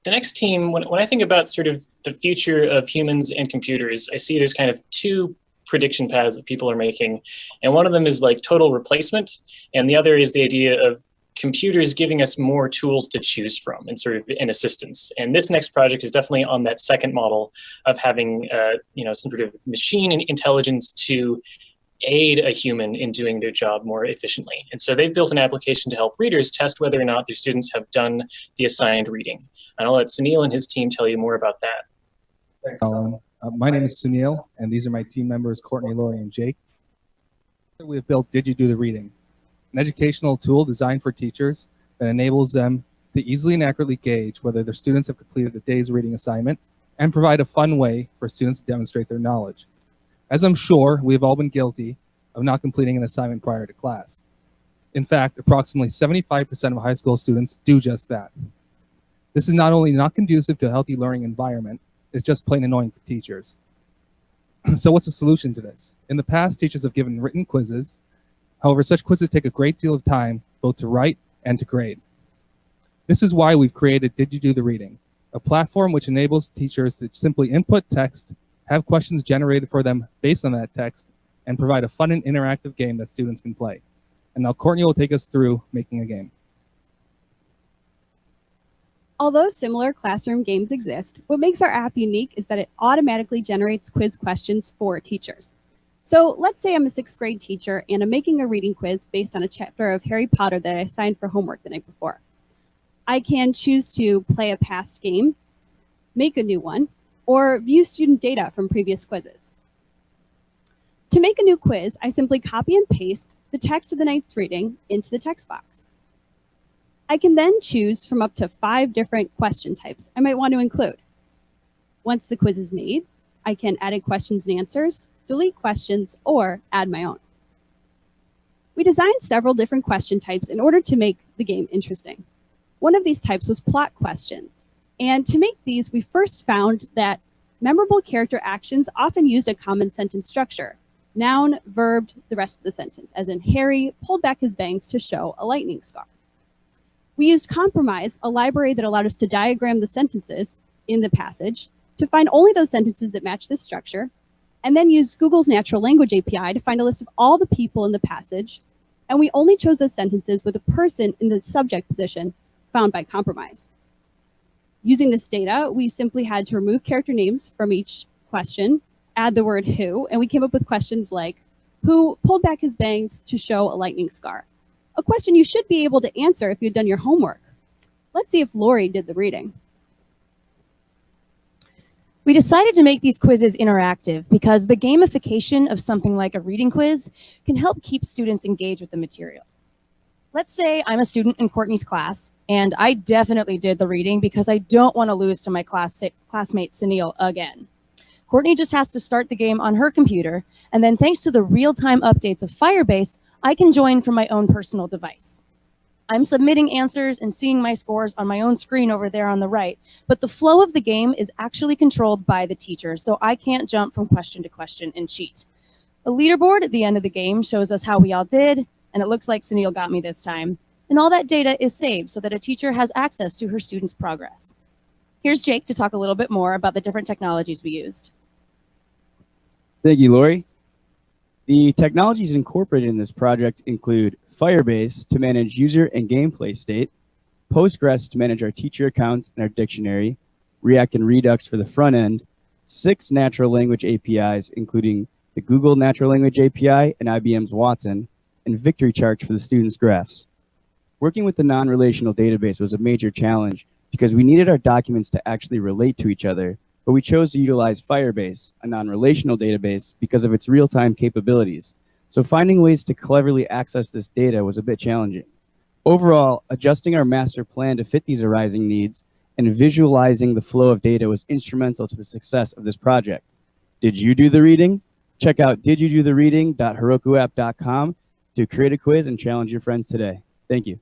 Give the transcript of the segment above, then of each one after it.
The next team, when I think about sort of the future of humans and computers, I see there's kind of two prediction paths that people are making. And one of them is like total replacement. And the other is the idea of computers giving us more tools to choose from and sort of an assistance. And this next project is definitely on that second model of having some sort of machine intelligence to aid a human in doing their job more efficiently. And so they've built an application to help readers test whether or not their students have done the assigned reading. And I'll let Sunil and his team tell you more about that. Thanks, Colin. My name is Sunil, and these are my team members, Courtney, Lori, and Jake. We have built Did You Do the Reading, an educational tool designed for teachers that enables them to easily and accurately gauge whether their students have completed a day's reading assignment and provide a fun way for students to demonstrate their knowledge. As I'm sure we have all been guilty of not completing an assignment prior to class. In fact, approximately 75% of high school students do just that. This is not only not conducive to a healthy learning environment, it's just plain annoying for teachers. So what's the solution to this? In the past, teachers have given written quizzes. However, such quizzes take a great deal of time both to write and to grade. This is why we've created Did You Do the Reading, a platform which enables teachers to simply input text, have questions generated for them based on that text, and provide a fun and interactive game that students can play. And now Courtney will take us through making a game. Although similar classroom games exist, what makes our app unique is that it automatically generates quiz questions for teachers. So let's say I'm a 6th grade teacher and I'm making a reading quiz based on a chapter of Harry Potter that I assigned for homework the night before. I can choose to play a past game, make a new one, or view student data from previous quizzes. To make a new quiz, I simply copy and paste the text of the night's reading into the text box. I can then choose from up to 5 different question types I might want to include. Once the quiz is made, I can add in questions and answers, delete questions, or add my own. We designed several different question types in order to make the game interesting. One of these types was plot questions. And to make these, we first found that memorable character actions often used a common sentence structure. Noun, verb, the rest of the sentence, as in Harry pulled back his bangs to show a lightning scar. We used Compromise, a library that allowed us to diagram the sentences in the passage to find only those sentences that match this structure, and then used Google's natural language API to find a list of all the people in the passage, and we only chose those sentences with a person in the subject position found by Compromise. Using this data, we simply had to remove character names from each question, add the word who, and we came up with questions like, who pulled back his bangs to show a lightning scar? A question you should be able to answer if you'd done your homework. Let's see if Lori did the reading. We decided to make these quizzes interactive because the gamification of something like a reading quiz can help keep students engaged with the material. Let's say I'm a student in Courtney's class, and I definitely did the reading because I don't want to lose to my classmate Sunil again. Courtney just has to start the game on her computer, and then thanks to the real-time updates of Firebase, I can join from my own personal device. I'm submitting answers and seeing my scores on my own screen over there on the right, but the flow of the game is actually controlled by the teacher, so I can't jump from question to question and cheat. A leaderboard at the end of the game shows us how we all did, and it looks like Sunil got me this time. And all that data is saved so that a teacher has access to her students' progress. Here's Jake to talk a little bit more about the different technologies we used. Thank you, Lori. The technologies incorporated in this project include Firebase to manage user and gameplay state, Postgres to manage our teacher accounts and our dictionary, React and Redux for the front end, 6 natural language APIs, including the Google Natural Language API and IBM's Watson, and Victory Charts for the students' graphs. Working with the non-relational database was a major challenge because we needed our documents to actually relate to each other, but we chose to utilize Firebase, a non-relational database, because of its real-time capabilities. So finding ways to cleverly access this data was a bit challenging. Overall, adjusting our master plan to fit these arising needs and visualizing the flow of data was instrumental to the success of this project. Did you do the reading? Check out didyoudothereading.herokuapp.com to create a quiz and challenge your friends today. Thank you.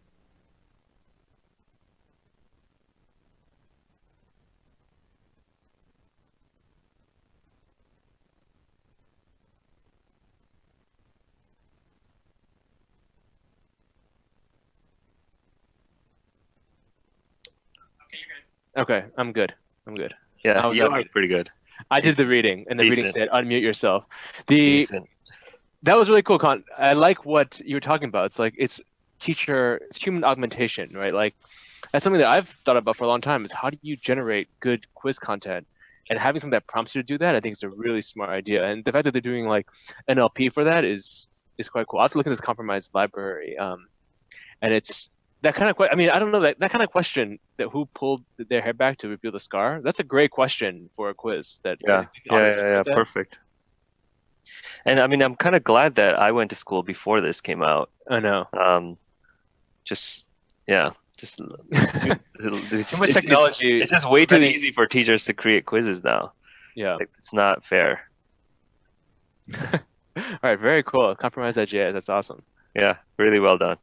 Okay, you're good. Okay, I'm good. I'm good. Yeah, How's you that are reading? pretty good. I did the reading, and the reading Decent. said unmute yourself. Decent. That was really cool. I like what you were talking about. It's like it's human augmentation, right? Like that's something that I've thought about for a long time. Is how do you generate good quiz content, and having something that prompts you to do that, I think is a really smart idea. And the fact that they're doing like NLP for that is quite cool. I have to look at this compromised library, and it's that kind of. I mean, I don't know that kind of question that who pulled their hair back to reveal the scar. That's a great question for a quiz. Yeah. Perfect. And I mean, I'm kind of glad that I went to school before this came out. I know. Just Too much technology. It's just way too easy for teachers to create quizzes now. Yeah. Like, it's not fair. All right. Very cool. Compromise that JS. That's awesome. Yeah, really well done.